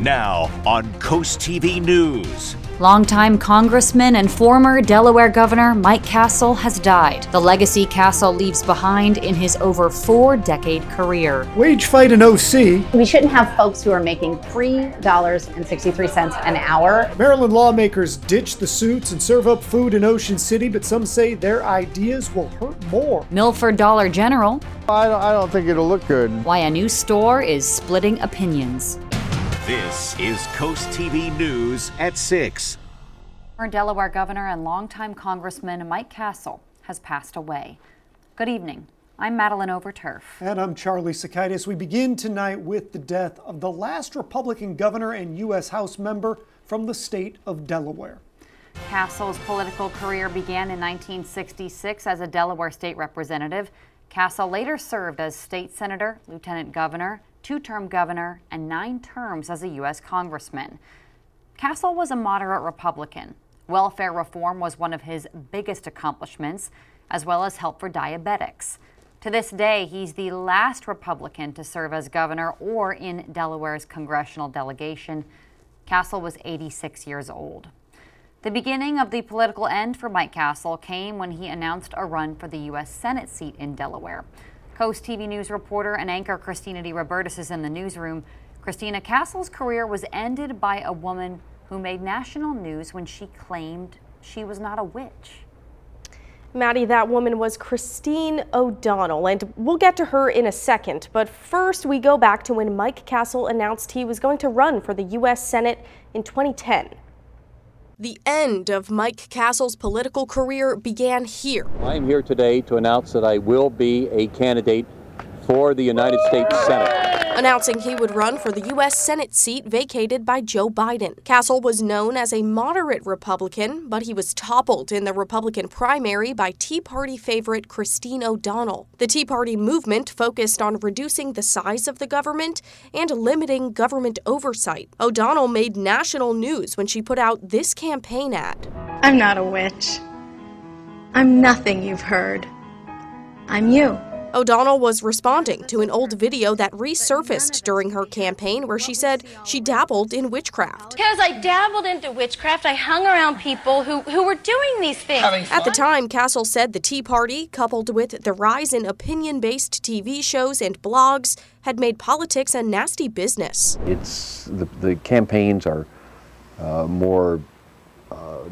Now on CoastTV News. Longtime Congressman and former Delaware Governor Mike Castle has died. The legacy Castle leaves behind in his over 4-decade career. Wage fight in OC. We shouldn't have folks who are making $3.63 an hour. Maryland lawmakers ditch the suits and serve up food in Ocean City, but some say their ideas will hurt more. Milford Dollar General. I don't think it'll look good. Why a new store is splitting opinions. This is CoastTV News at 6. Former Delaware Governor and longtime Congressman Mike Castle has passed away. Good evening. I'm Madeline Overturf. And I'm Charlie Sakaitis. We begin tonight with the death of the last Republican governor and U.S. House member from the state of Delaware. Castle's political career began in 1966 as a Delaware state representative. Castle later served as state senator, lieutenant governor, 2-term governor, and 9 terms as a U.S. congressman. Castle was a moderate Republican. Welfare reform was one of his biggest accomplishments, as well as help for diabetics. To this day, he's the last Republican to serve as governor or in Delaware's congressional delegation. Castle was 86 years old. The beginning of the political end for Mike Castle came when he announced a run for the U.S. Senate seat in Delaware. Coast TV News reporter and anchor Christina DeRobertis is in the newsroom. Christina, Castle's career was ended by a woman who made national news when she claimed she was not a witch. Maddie, that woman was Christine O'Donnell, and we'll get to her in a second. But first, we go back to when Mike Castle announced he was going to run for the U.S. Senate in 2010. The end of Mike Castle's political career began here. I am here today to announce that I will be a candidate for the United States Senate. Announcing he would run for the U.S. Senate seat vacated by Joe Biden. Castle was known as a moderate Republican, but he was toppled in the Republican primary by Tea Party favorite Christine O'Donnell. The Tea Party movement focused on reducing the size of the government and limiting government oversight. O'Donnell made national news when she put out this campaign ad. I'm not a witch. I'm nothing you've heard. I'm you. O'Donnell was responding to an old video that resurfaced during her campaign where she said she dabbled in witchcraft. Because I dabbled into witchcraft, I hung around people who were doing these things. At the time, Castle said the Tea Party, coupled with the rise in opinion-based TV shows and blogs, had made politics a nasty business. It's the campaigns are more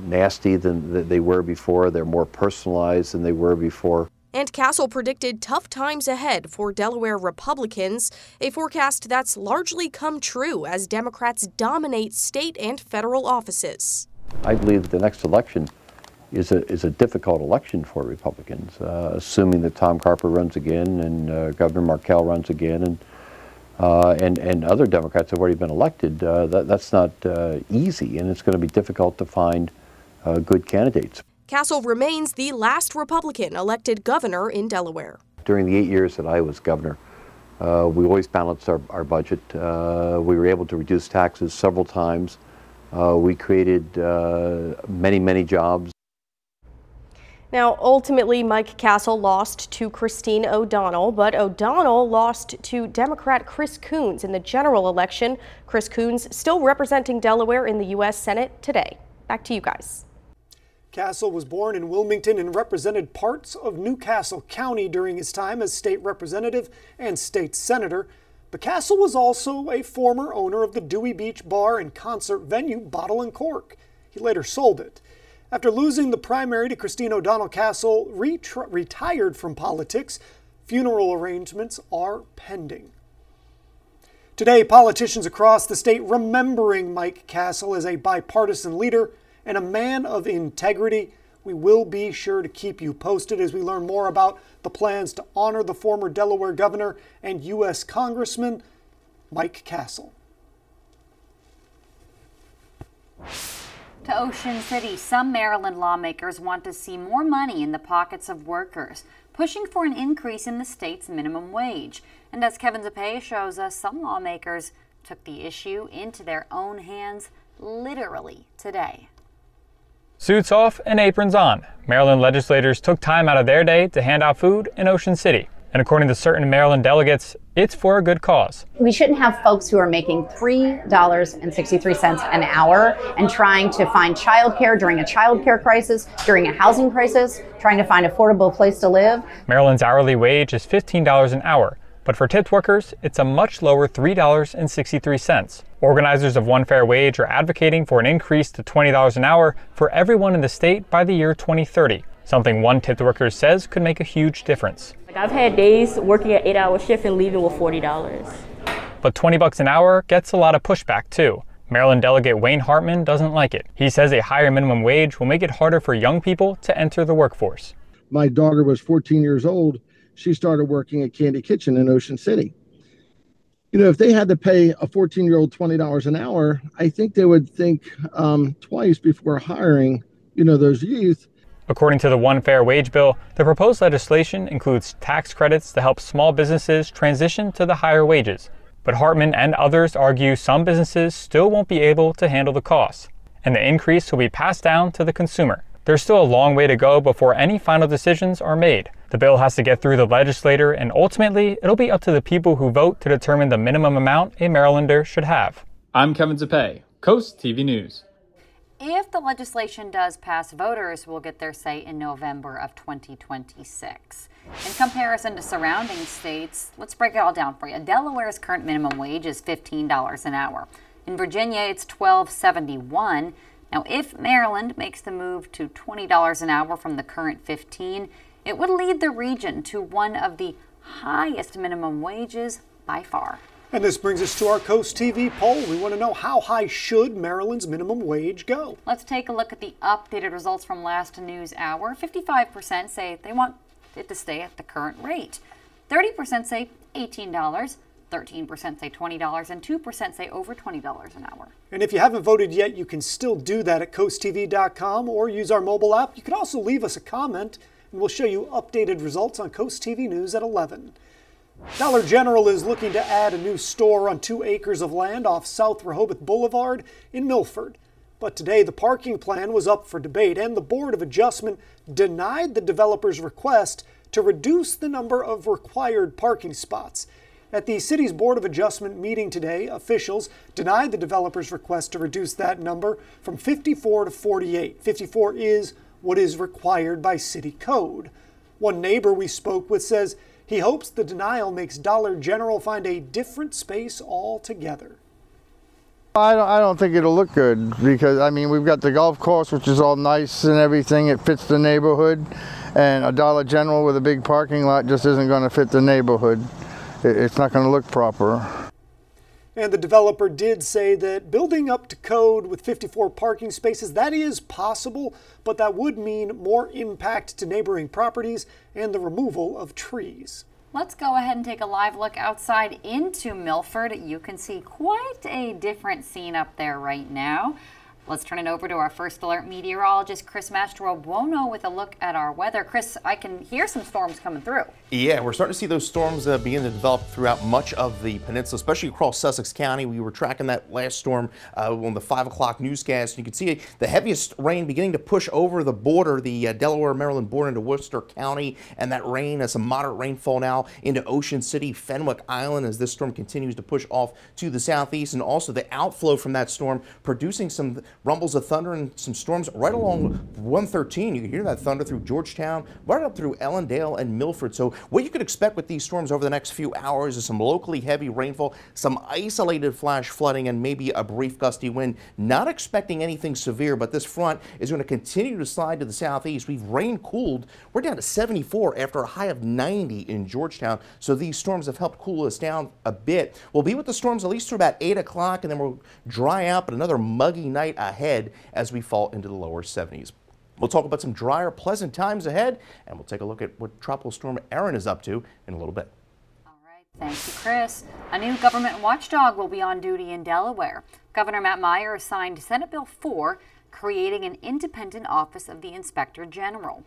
nasty than they were before. They're more personalized than they were before. And Castle predicted tough times ahead for Delaware Republicans, a forecast that's largely come true as Democrats dominate state and federal offices. I believe the next election is a difficult election for Republicans, assuming that Tom Carper runs again and Governor Markell runs again and other Democrats have already been elected. That's not easy, and it's going to be difficult to find good candidates. Castle remains the last Republican elected governor in Delaware. During the 8 years that I was governor, we always balanced our budget. We were able to reduce taxes several times. We created many jobs. Now, ultimately, Mike Castle lost to Christine O'Donnell, but O'Donnell lost to Democrat Chris Coons in the general election. Chris Coons still representing Delaware in the U.S. Senate today. Back to you guys. Castle was born in Wilmington and represented parts of Newcastle County during his time as state representative and state senator. But Castle was also a former owner of the Dewey Beach bar and concert venue Bottle and Cork. He later sold it. After losing the primary to Christine O'Donnell, Castle retired from politics. Funeral arrangements are pending. Today, politicians across the state remembering Mike Castle as a bipartisan leader and a man of integrity. We will be sure to keep you posted as we learn more about the plans to honor the former Delaware governor and U.S. Congressman Mike Castle. To Ocean City, some Maryland lawmakers want to see more money in the pockets of workers, pushing for an increase in the state's minimum wage. And as Kevin Zapay shows us, some lawmakers took the issue into their own hands literally today. Suits off and aprons on. Maryland legislators took time out of their day to hand out food in Ocean City. And according to certain Maryland delegates, it's for a good cause. We shouldn't have folks who are making $3.63 an hour and trying to find childcare during a childcare crisis, during a housing crisis, trying to find an affordable place to live. Maryland's hourly wage is $15 an hour, but for tipped workers, it's a much lower $3.63. Organizers of One Fair Wage are advocating for an increase to $20 an hour for everyone in the state by the year 2030, something one tipped worker says could make a huge difference. I've had days working an 8-hour shift and leaving with $40. But $20 an hour gets a lot of pushback too. Maryland Delegate Wayne Hartman doesn't like it. He says a higher minimum wage will make it harder for young people to enter the workforce. My daughter was 14 years old. She started working at Candy Kitchen in Ocean City. You know, if they had to pay a 14-year-old $20 an hour, I think they would think twice before hiring, those youth. According to the One Fair Wage bill, the proposed legislation includes tax credits to help small businesses transition to the higher wages. But Hartman and others argue some businesses still won't be able to handle the costs, and the increase will be passed down to the consumer. There's still a long way to go before any final decisions are made. The bill has to get through the legislature, and ultimately, it'll be up to the people who vote to determine the minimum amount a Marylander should have. I'm Kevin Zapay, CoastTV News. If the legislation does pass, voters will get their say in November of 2026. In comparison to surrounding states, let's break it all down for you. Delaware's current minimum wage is $15 an hour. In Virginia, it's $12.71. Now, if Maryland makes the move to $20 an hour from the current $15, it would lead the region to one of the highest minimum wages by far. And this brings us to our Coast TV poll. We want to know, how high should Maryland's minimum wage go? Let's take a look at the updated results from last news hour. 55% say they want it to stay at the current rate. 30% say $18, 13% say $20, and 2% say over $20 an hour. And if you haven't voted yet, you can still do that at coasttv.com or use our mobile app. You can also leave us a comment, and we'll show you updated results on Coast TV News at 11. Dollar General is looking to add a new store on 2 acres of land off South Rehoboth Boulevard in Milford. But today the parking plan was up for debate, and the Board of Adjustment denied the developer's request to reduce the number of required parking spots. At the city's Board of Adjustment meeting today, officials denied the developer's request to reduce that number from 54 to 48. 54 is what is required by city code. One neighbor we spoke with says he hopes the denial makes Dollar General find a different space altogether. I don't think it'll look good because, we've got the golf course, which is all nice and everything. It fits the neighborhood. And a Dollar General with a big parking lot just isn't going to fit the neighborhood. It's not going to look proper. And the developer did say that building up to code with 54 parking spaces, that is possible, but that would mean more impact to neighboring properties and the removal of trees. Let's go ahead and take a live look outside into Milford. You can see quite a different scene up there right now. Let's turn it over to our first alert meteorologist, Chris Mastrobuono, with a look at our weather. Chris, I can hear some storms coming through. Yeah, we're starting to see those storms begin to develop throughout much of the peninsula, especially across Sussex County. We were tracking that last storm on the 5 o'clock newscast. You can see the heaviest rain beginning to push over the border, the Delaware-Maryland border into Worcester County, and that rain has some moderate rainfall now into Ocean City, Fenwick Island, as this storm continues to push off to the southeast, and also the outflow from that storm producing some rumbles of thunder and some storms right along 113. You can hear that thunder through Georgetown, right up through Ellendale and Milford. So what you could expect with these storms over the next few hours is some locally heavy rainfall, some isolated flash flooding, and maybe a brief gusty wind. Not expecting anything severe, but this front is going to continue to slide to the southeast. We've rain cooled. We're down to 74 after a high of 90 in Georgetown. So these storms have helped cool us down a bit. We'll be with the storms at least through about 8 o'clock, and then we'll dry out, but another muggy night ahead as we fall into the lower 70s. We'll talk about some drier, pleasant times ahead, and we'll take a look at what Tropical Storm Erin is up to in a little bit. All right, thank you, Chris. A new government watchdog will be on duty in Delaware. Governor Matt Meyer signed Senate Bill 4, creating an independent office of the Inspector General.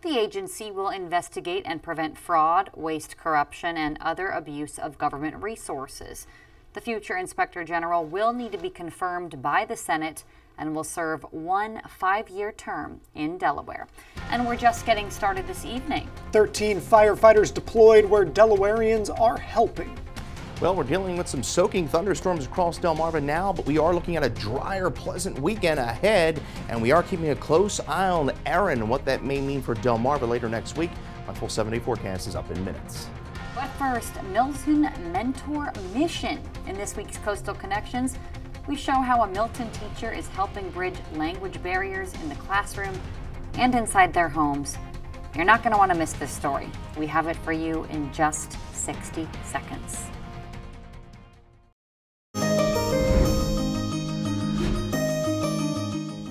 The agency will investigate and prevent fraud, waste, corruption, and other abuse of government resources. The future Inspector General will need to be confirmed by the Senate, and will serve 1 5-year term in Delaware. And we're just getting started this evening. 13 firefighters deployed where Delawareans are helping. Well, we're dealing with some soaking thunderstorms across Delmarva now, but we are looking at a drier, pleasant weekend ahead, and we are keeping a close eye on Erin and what that may mean for Delmarva later next week. My full 7-day forecast is up in minutes. But first, Milton Mentor Mission. In this week's Coastal Connections, we show how a Milton teacher is helping bridge language barriers in the classroom and inside their homes. You're not going to want to miss this story. We have it for you in just 60 seconds.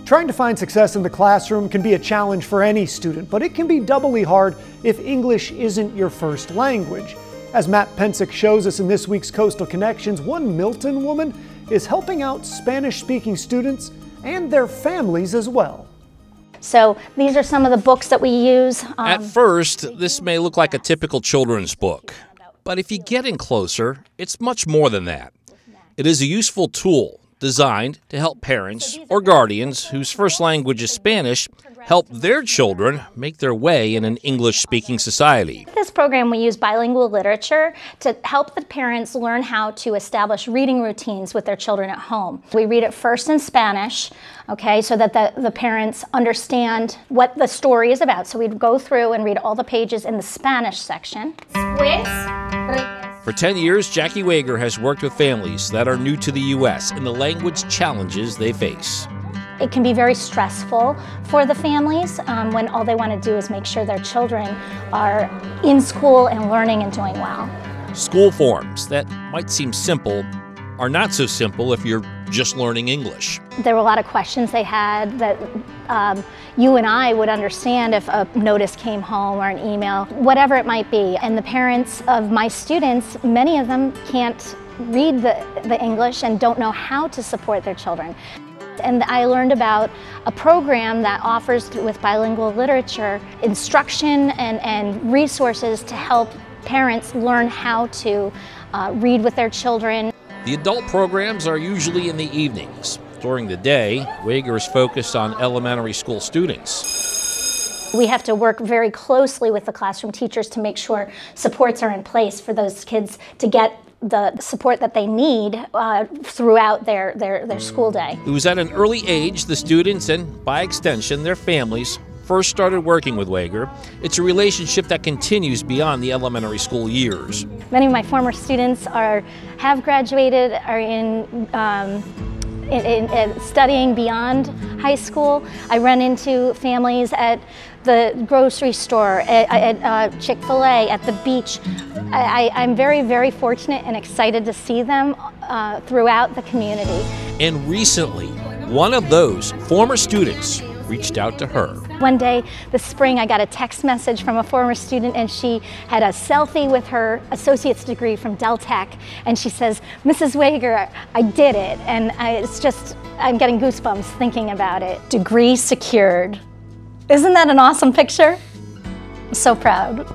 Trying to find success in the classroom can be a challenge for any student, but it can be doubly hard if English isn't your first language. As Matt Pensick shows us in this week's Coastal Connections, one Milton woman is helping out Spanish-speaking students and their families as well. So these are some of the books that we use. At first, this may look like a typical children's book, but if you get in closer, it's much more than that. It is a useful tool designed to help parents or guardians whose first language is Spanish help their children make their way in an English-speaking society. In this program, we use bilingual literature to help the parents learn how to establish reading routines with their children at home. We read it first in Spanish, okay, so that the parents understand what the story is about. So we'd go through and read all the pages in the Spanish section. For 10 years, Jackie Wager has worked with families that are new to the U.S. and the language challenges they face. It can be very stressful for the families when all they want to do is make sure their children are in school and learning and doing well. School forms that might seem simple are not so simple if you're just learning English. There were a lot of questions they had that you and I would understand if a notice came home or an email, whatever it might be. And the parents of my students, many of them can't read the English and don't know how to support their children. And I learned about a program that offers, with bilingual literature, instruction and resources to help parents learn how to read with their children. The adult programs are usually in the evenings. During the day, Wager is focused on elementary school students. We have to work very closely with the classroom teachers to make sure supports are in place for those kids to get the support that they need throughout their school day. It was at an early age the students, and by extension their families, first started working with Wager. It's a relationship that continues beyond the elementary school years. Many of my former students have graduated, are in studying beyond high school. I run into families at the grocery store, at Chick-fil-A, at the beach. I'm very, very fortunate and excited to see them throughout the community. And recently, one of those former students reached out to her. One day this spring, I got a text message from a former student, and she had a selfie with her associate's degree from Del Tech, and she says, "Mrs. Wager, I did it." And I'm getting goosebumps thinking about it. Degree secured. Isn't that an awesome picture? I'm so proud.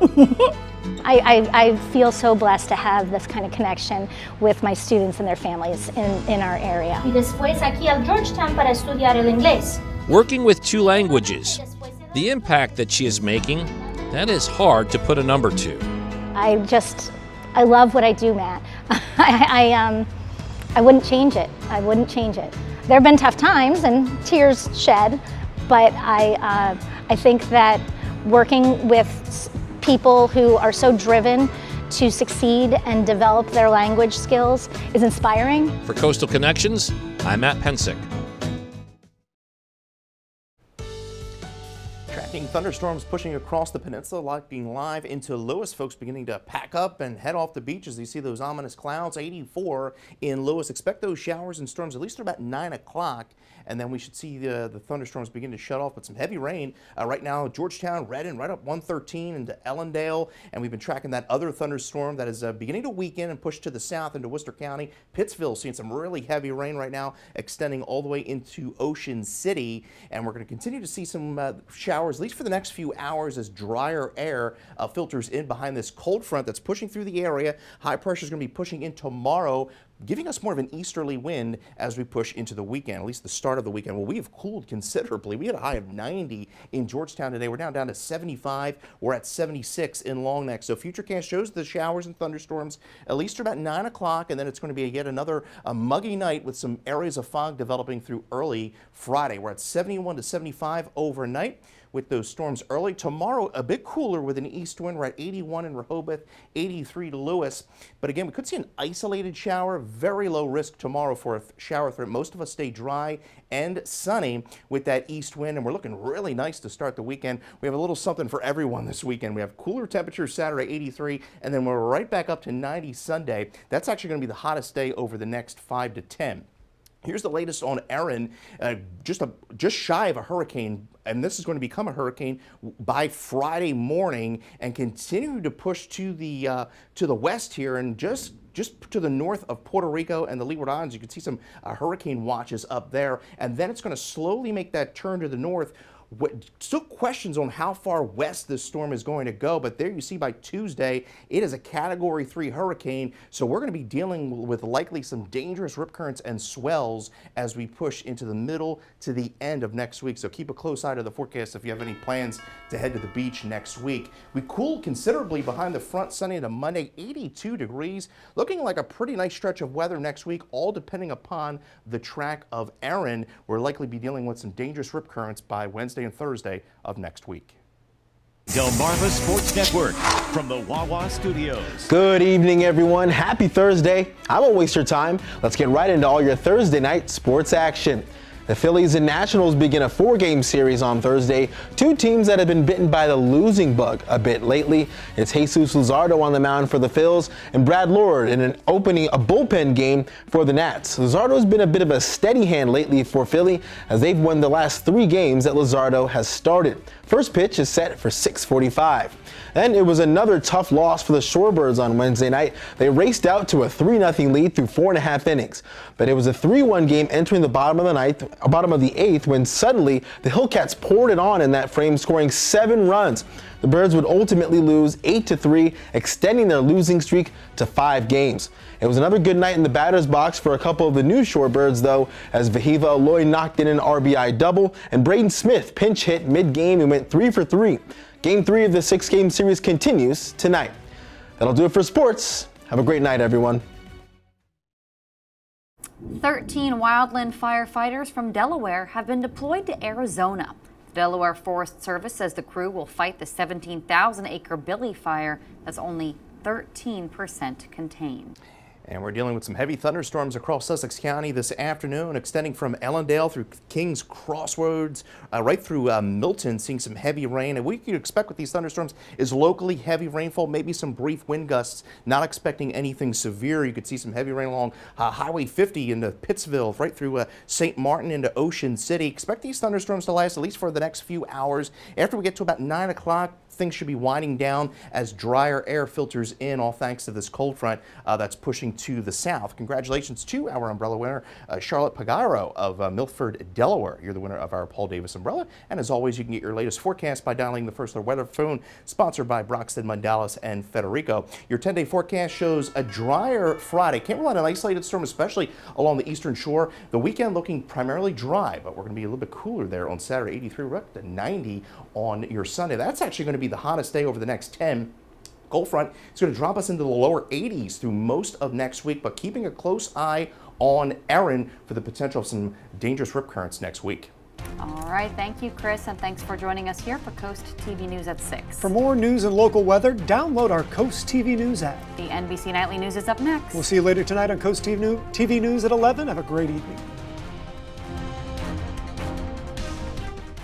I feel so blessed to have this kind of connection with my students and their families in our area. Y después aquí al Georgetown para estudiar el inglés. Working with 2 languages, the impact that she is making, that is hard to put a number to. I love what I do, Matt. I wouldn't change it. I wouldn't change it. There have been tough times and tears shed, but I think that working with people who are so driven to succeed and develop their language skills is inspiring. For Coastal Connections, I'm Matt Pensick. Tracking thunderstorms pushing across the peninsula, like being live into Lewis. Folks beginning to pack up and head off the beach as you see those ominous clouds. 84 in Lewis. Expect those showers and storms at least about 9 o'clock. And then we should see the thunderstorms begin to shut off, but some heavy rain right now. Georgetown, Redden, right up 113 into Ellendale, and we've been tracking that other thunderstorm that is beginning to weaken and push to the south into Worcester County. Pittsville seeing some really heavy rain right now, extending all the way into Ocean City, and we're going to continue to see some showers, at least for the next few hours, as drier air filters in behind this cold front that's pushing through the area. High pressure is going to be pushing in tomorrow. giving us more of an easterly wind as we push into the weekend, at least the start of the weekend. Well, we have cooled considerably. We had a high of 90 in Georgetown today. We're down to 75. We're at 76 in Long Neck. So Futurecast shows the showers and thunderstorms at least about 9 o'clock, and then it's going to be yet another muggy night with some areas of fog developing through early Friday. We're at 71 to 75 overnight with those storms early. Tomorrow, a bit cooler with an east wind. We're at 81 in Rehoboth, 83 to Lewis. But again, we could see an isolated shower. Very low risk tomorrow for a shower threat. Most of us stay dry and sunny with that east wind, and we're looking really nice to start the weekend. We have a little something for everyone this weekend. We have cooler temperatures Saturday, 83, and then we're right back up to 90 Sunday. That's actually going to be the hottest day over the next 5 to 10. Here's the latest on Erin, just shy of a hurricane, and this is going to become a hurricane by Friday morning and continue to push to the west here, and just to the north of Puerto Rico and the Leeward Islands. You can see some hurricane watches up there, and then it's going to slowly make that turn to the north. Still questions on how far west this storm is going to go, but there you see by Tuesday, it is a Category 3 hurricane, so we're going to be dealing with likely some dangerous rip currents and swells as we push into the middle to the end of next week. So keep a close eye to the forecast if you have any plans to head to the beach next week. We cooled considerably behind the front Sunday to Monday, 82 degrees, looking like a pretty nice stretch of weather next week, all depending upon the track of Erin. We'll likely be dealing with some dangerous rip currents by Wednesday and Thursday of next week. Delmarva Sports Network from the Wawa Studios. Good evening, everyone. Happy Thursday. I won't waste your time. Let's get right into all your Thursday night sports action. The Phillies and Nationals begin a 4-game series on Thursday. Two teams that have been bitten by the losing bug a bit lately. It's Jesus Luzardo on the mound for the Phils and Brad Lord in a bullpen game for the Nats. Luzardo's been a bit of a steady hand lately for Philly as they've won the last 3 games that Luzardo has started. First pitch is set for 6:45. Then it was another tough loss for the Shorebirds on Wednesday night. They raced out to a 3-0 lead through 4.5 innings. But it was a 3-1 game entering the bottom of the 8th when suddenly the Hillcats poured it on in that frame, scoring 7 runs. The Birds would ultimately lose 8-3, extending their losing streak to 5 games. It was another good night in the batter's box for a couple of the new Shorebirds, though, as Vahiva Aloy knocked in an RBI double and Braden Smith pinch hit mid-game and went 3 for 3. Game 3 of the 6-game series continues tonight. That'll do it for sports. Have a great night, everyone. 13 wildland firefighters from Delaware have been deployed to Arizona. The Delaware Forest Service says the crew will fight the 17,000-acre Billy fire that's only 13% contained. And we're dealing with some heavy thunderstorms across Sussex County this afternoon, extending from Ellendale through Kings Crossroads, right through Milton, seeing some heavy rain. And what you can expect with these thunderstorms is locally heavy rainfall, maybe some brief wind gusts, not expecting anything severe. You could see some heavy rain along Highway 50 into Pittsville, right through St. Martin into Ocean City. Expect these thunderstorms to last at least for the next few hours. After we get to about 9 o'clock, things should be winding down as drier air filters in, all thanks to this cold front that's pushing to the south. Congratulations to our umbrella winner, Charlotte Pagaro of Milford, Delaware. You're the winner of our Paul Davis umbrella. And as always, you can get your latest forecast by dialing the First Alert Weather phone, sponsored by Broxton, Mundalis, and Federico. Your 10-day forecast shows a drier Friday. Can't rely on an isolated storm, especially along the eastern shore. The weekend looking primarily dry, but we're going to be a little bit cooler there on Saturday, 83, right up to 90 on your Sunday. That's actually going to be the hottest day over the next 10. Cold front is going to drop us into the lower 80s through most of next week, but keeping a close eye on Erin for the potential of some dangerous rip currents next week. All right, thank you, Chris, and thanks for joining us here for Coast TV News at 6. For more news and local weather, download our Coast TV News app. The NBC Nightly News is up next. We'll see you later tonight on Coast TV News at 11. Have a great evening.